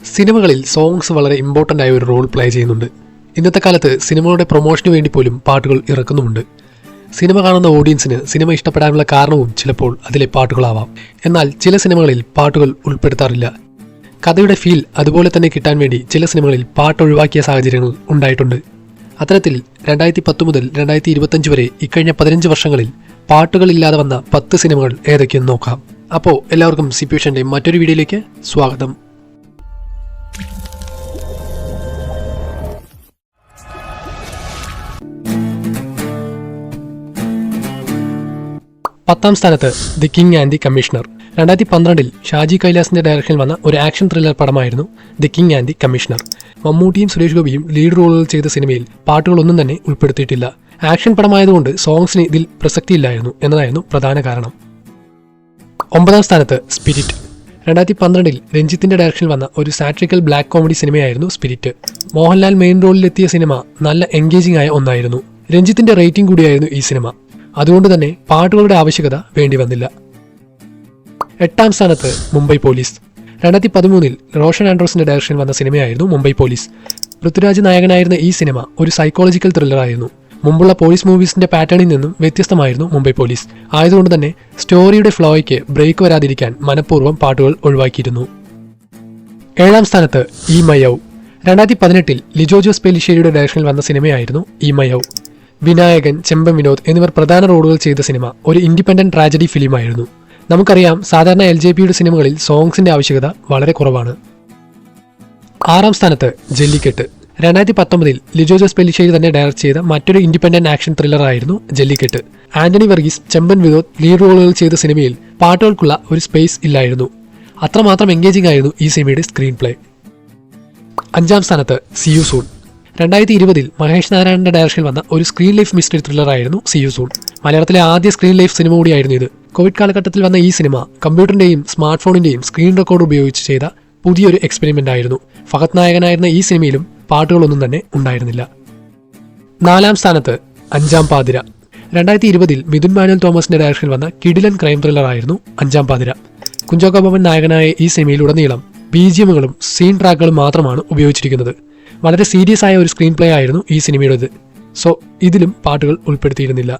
സിനിമകളിൽ സോങ്സ് വളരെ ഇമ്പോർട്ടൻ്റ് ആയ ഒരു റോൾ പ്ലേ ചെയ്യുന്നുണ്ട്. ഇന്നത്തെ കാലത്ത് സിനിമകളുടെ പ്രൊമോഷന് വേണ്ടി പോലും പാട്ടുകൾ ഇറക്കുന്നുമുണ്ട്. സിനിമ കാണുന്ന ഓഡിയൻസിന് സിനിമ ഇഷ്ടപ്പെടാനുള്ള കാരണവും ചിലപ്പോൾ അതിലെ പാട്ടുകളാവാം. എന്നാൽ ചില സിനിമകളിൽ പാട്ടുകൾ ഉൾപ്പെടുത്താറില്ല. കഥയുടെ ഫീൽ അതുപോലെ തന്നെ കിട്ടാൻ വേണ്ടി ചില സിനിമകളിൽ പാട്ട് ഒഴിവാക്കിയ സാഹചര്യങ്ങൾ ഉണ്ടായിട്ടുണ്ട്. അത്തരത്തിൽ 2010 മുതൽ 2025 വരെ ഇക്കഴിഞ്ഞ 15 വർഷങ്ങളിൽ പാട്ടുകളില്ലാതെ വന്ന 10 സിനിമകൾ ഏതൊക്കെയെന്ന് നോക്കാം. അപ്പോൾ എല്ലാവർക്കും സിപ്യൂഷൻ്റെ മറ്റൊരു വീഡിയോയിലേക്ക് സ്വാഗതം. പത്താം സ്ഥാനത്ത് the king and the commissioner. 2012 Shaji കൈലാസിന്റെ ഡയറക്ഷനിൽ വന്ന ഒരു ആക്ഷൻ ത്രില്ലർ പടമായിരുന്നു the king and the commissioner. മമ്മൂട്ടിയും സുരേഷ് ഗോപിയും ലീഡ് റോളുകൾ ചെയ്ത സിനിമയിൽ പാട്ടുകളൊന്നും തന്നെ ഉൾപ്പെടുത്തിയിട്ടില്ല. ആക്ഷൻ പടമായതുകൊണ്ട് സോങ്സിന് ഇതിൽ പ്രസക്തിയില്ലായിരുന്നു എന്നതായിരുന്നു പ്രധാന കാരണം. 9ാം സ്ഥാനത്ത് സ്പിരിറ്റ്. 2012 രഞ്ജിത്തിന്റെ ഡയറക്ഷനിൽ വന്ന ഒരു സാട്രിക്കൽ ബ്ലാക്ക് കോമഡി സിനിമയായിരുന്നു സ്പിരിറ്റ്. മോഹൻലാൽ മെയിൻ റോളിലെത്തിയ സിനിമ നല്ല എൻഗേജിംഗ് ആയ ഒന്നായിരുന്നു. രഞ്ജിത്തിന്റെ റേറ്റിംഗ് കൂടിയായിരുന്നു ഈ സിനിമ. അതുകൊണ്ട് തന്നെ പാട്ടുകളുടെ ആവശ്യകത വേണ്ടി വന്നില്ല. 8ാം സ്ഥാനത്ത് മുംബൈ പോലീസ്. 2013 റോഷൻ ആൻഡ്രോസിന്റെ ഡയറക്ഷനിൽ വന്ന സിനിമയായിരുന്നു മുംബൈ പോലീസ്. പൃഥ്വിരാജ് നായകനായിരുന്ന ഈ സിനിമ ഒരു സൈക്കോളജിക്കൽ ത്രില്ലറായിരുന്നു. മുമ്പുള്ള പോലീസ് മൂവീസിന്റെ പാറ്റേണിൽ നിന്നും വ്യത്യസ്തമായിരുന്നു മുംബൈ പോലീസ്. ആയതുകൊണ്ട് തന്നെ സ്റ്റോറിയുടെ ഫ്ലോയ്ക്ക് ബ്രേക്ക് വരാതിരിക്കാൻ മനഃപൂർവ്വം പാട്ടുകൾ ഒഴിവാക്കിയിരുന്നു. 7ാം സ്ഥാനത്ത് ഈ മയൗ. 2018 ലിജോ ജോസ് പെല്ലിശ്ശേരിയുടെ ഡയറക്ഷനിൽ വന്ന സിനിമയായിരുന്നു ഈ മയൗ. വിനായകൻ, ചെമ്പൻ വിനോദ് എന്നിവർ പ്രധാന റോളുകൾ ചെയ്ത സിനിമ ഒരു ഇൻഡിപെൻഡന്റ് ട്രാജഡി ഫിലിമായിരുന്നു. നമുക്കറിയാം, സാധാരണ LJPയുടെ സിനിമകളിൽ സോങ്സിന്റെ ആവശ്യകത വളരെ കുറവാണ്. 6ാം സ്ഥാനത്ത് ജല്ലിക്കെട്ട്. 2019 ലിജോ ജോസ് പെല്ലിശ്ശേരി തന്നെ ഡയറക്ട് ചെയ്ത മറ്റൊരു ഇൻഡിപെൻഡന്റ് ആക്ഷൻ ത്രില്ലറായിരുന്നു ജല്ലിക്കെട്ട്. ആന്റണി വർഗീസ്, ചെമ്പൻ വിനോദ് ലീഡ് റോളുകൾ ചെയ്ത സിനിമയിൽ പാട്ടുകൾക്കുള്ള ഒരു സ്പേസ് ഇല്ലായിരുന്നു. അത്രമാത്രം എൻഗേജിംഗ് ആയിരുന്നു ഈ സിനിമയുടെ സ്ക്രീൻ പ്ലേ. 5ാം സ്ഥാനത്ത് സി യു സൂൺ. 2020 മഹേഷ് നാരായണന്റെ ഡയറക്ഷനിൽ വന്ന ഒരു സ്ക്രീൻ ലൈഫ് മിസ്റ്ററി ത്രില്ലറായിരുന്നു സി യു സൂൺ. മലയാളത്തിലെ ആദ്യ സ്ക്രീൻ ലൈഫ് സിനിമ കൂടിയായിരുന്നു ഇത്. കോവിഡ് കാലഘട്ടത്തിൽ വന്ന ഈ സിനിമ കമ്പ്യൂട്ടറിന്റെയും സ്മാർട്ട് ഫോണിന്റെയും സ്ക്രീൻ റെക്കോർഡ് ഉപയോഗിച്ച് ചെയ്ത പുതിയൊരു എക്സ്പെരിമെന്റ് ആയിരുന്നു. ഫഹദ് നായകനായിരുന്ന ഈ സിനിമയിലും പാട്ടുകളൊന്നും തന്നെ ഉണ്ടായിരുന്നില്ല. 4ാം സ്ഥാനത്ത് അഞ്ചാം പാതിര. 2020 മിഥുൻ മാനുവൽ തോമസിന്റെ ഡയറക്ഷനിൽ വന്ന കിടിലൻ ക്രൈം ത്രില്ലറായിരുന്നു അഞ്ചാം പാതിര. കുഞ്ചാക്കോ ബോബൻ നായകനായ ഈ സിനിമയിലുടനീളം BGMകളും സീൻ ട്രാക്കുകളും മാത്രമാണ് ഉപയോഗിച്ചിരിക്കുന്നത്. വളരെ സീരിയസ് ആയ ഒരു സ്ക്രീൻ പ്ലേ ആയിരുന്നു ഈ സിനിമയുടേത്. സോ ഇതിലും പാട്ടുകൾ ഉൾപ്പെടുത്തിയിരുന്നില്ല.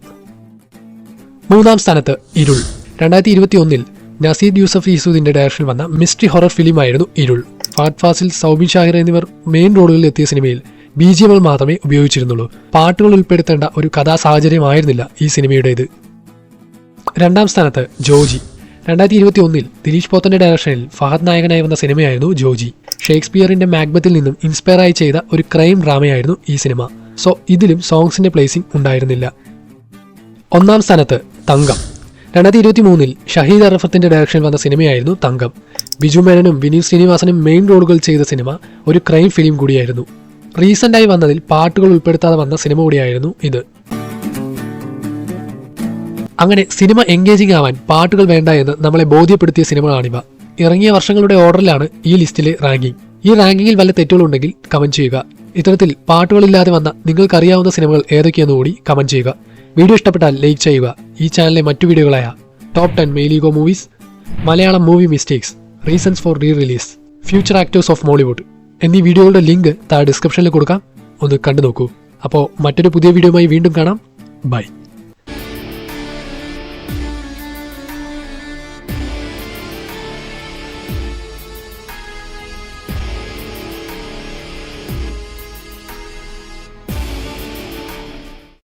3ാം സ്ഥാനത്ത് ഇരുൾ. 2021 നസീദ് യൂസഫ് യൂസുദിന്റെ ഡയറക്ഷനിൽ വന്ന മിസ്റ്ററി ഹൊറർ ഫിലിമായിരുന്നു ഇരുൾ. ഫഹദ് ഫാസിൽ, സൗബിൻ ഷാഹിർ എന്നിവർ മെയിൻ റോളുകളിൽ എത്തിയ സിനിമയിൽ BGMകൾ മാത്രമേ ഉപയോഗിച്ചിരുന്നുള്ളൂ. പാട്ടുകൾ ഉൾപ്പെടുത്തേണ്ട ഒരു കഥാ സാഹചര്യമായിരുന്നില്ല ഈ സിനിമയുടേത്. 2ാം സ്ഥാനത്ത് ജോജി. 2021 ദിലീഷ് പോത്തന്റെ ഡയറക്ഷനിൽ ഫഹദ് നായകനായി വന്ന സിനിമയായിരുന്നു ജോജി. ഷേക്സ്പിയറിന്റെ മാക്ബത്തിൽ നിന്നും ഇൻസ്പയർ ആയി ചെയ്ത ഒരു ക്രൈം ഡ്രാമയായിരുന്നു ഈ സിനിമ. സോ ഇതിലും സോങ്സിന്റെ പ്ലേസിംഗ് ഉണ്ടായിരുന്നില്ല. 1ാം സ്ഥാനത്ത് തങ്കം. 2023 ഷഹീദ് അറഫത്തിന്റെ ഡയറക്ഷനിൽ വന്ന സിനിമയായിരുന്നു തങ്കം. ബിജു മേനനും വിനീത് ശ്രീനിവാസനും മെയിൻ റോളുകൾ ചെയ്ത സിനിമ ഒരു ക്രൈം ഫിലിം കൂടിയായിരുന്നു. റീസെന്റായി വന്നതിൽ പാട്ടുകൾ ഉൾപ്പെടുത്താതെ വന്ന സിനിമ കൂടിയായിരുന്നു ഇത്. അങ്ങനെ സിനിമ എൻഗേജിംഗ് ആവാൻ പാട്ടുകൾ വേണ്ട എന്ന് നമ്മളെ ബോധ്യപ്പെടുത്തിയ സിനിമകളാണിവ. ഇറങ്ങിയ വർഷങ്ങളുടെ ഓർഡറിലാണ് ഈ ലിസ്റ്റിലെ റാങ്കിംഗ്. ഈ റാങ്കിങ്ങിൽ വല്ല തെറ്റുകളുണ്ടെങ്കിൽ കമന്റ് ചെയ്യുക. ഇത്തരത്തിൽ പാട്ടുകളില്ലാതെ വന്ന നിങ്ങൾക്കറിയാവുന്ന സിനിമകൾ ഏതൊക്കെയെന്ന് കൂടി കമന്റ് ചെയ്യുക. വീഡിയോ ഇഷ്ടപ്പെട്ടാൽ ലൈക്ക് ചെയ്യുക. ഈ ചാനലിലെ മറ്റു വീഡിയോകളായ ടോപ്പ് 10 മെയിലീഗോ movies, Malayalam movie mistakes, reasons for re release, future actors of Mollywood എന്നീ വീഡിയോകളുടെ ലിങ്ക് താഴെ ഡിസ്ക്രിപ്ഷനിൽ കൊടുക്കാം. ഒന്ന് കണ്ടു നോക്കൂ. അപ്പോൾ മറ്റൊരു പുതിയ വീഡിയോയുമായി വീണ്ടും കാണാം. ബൈ.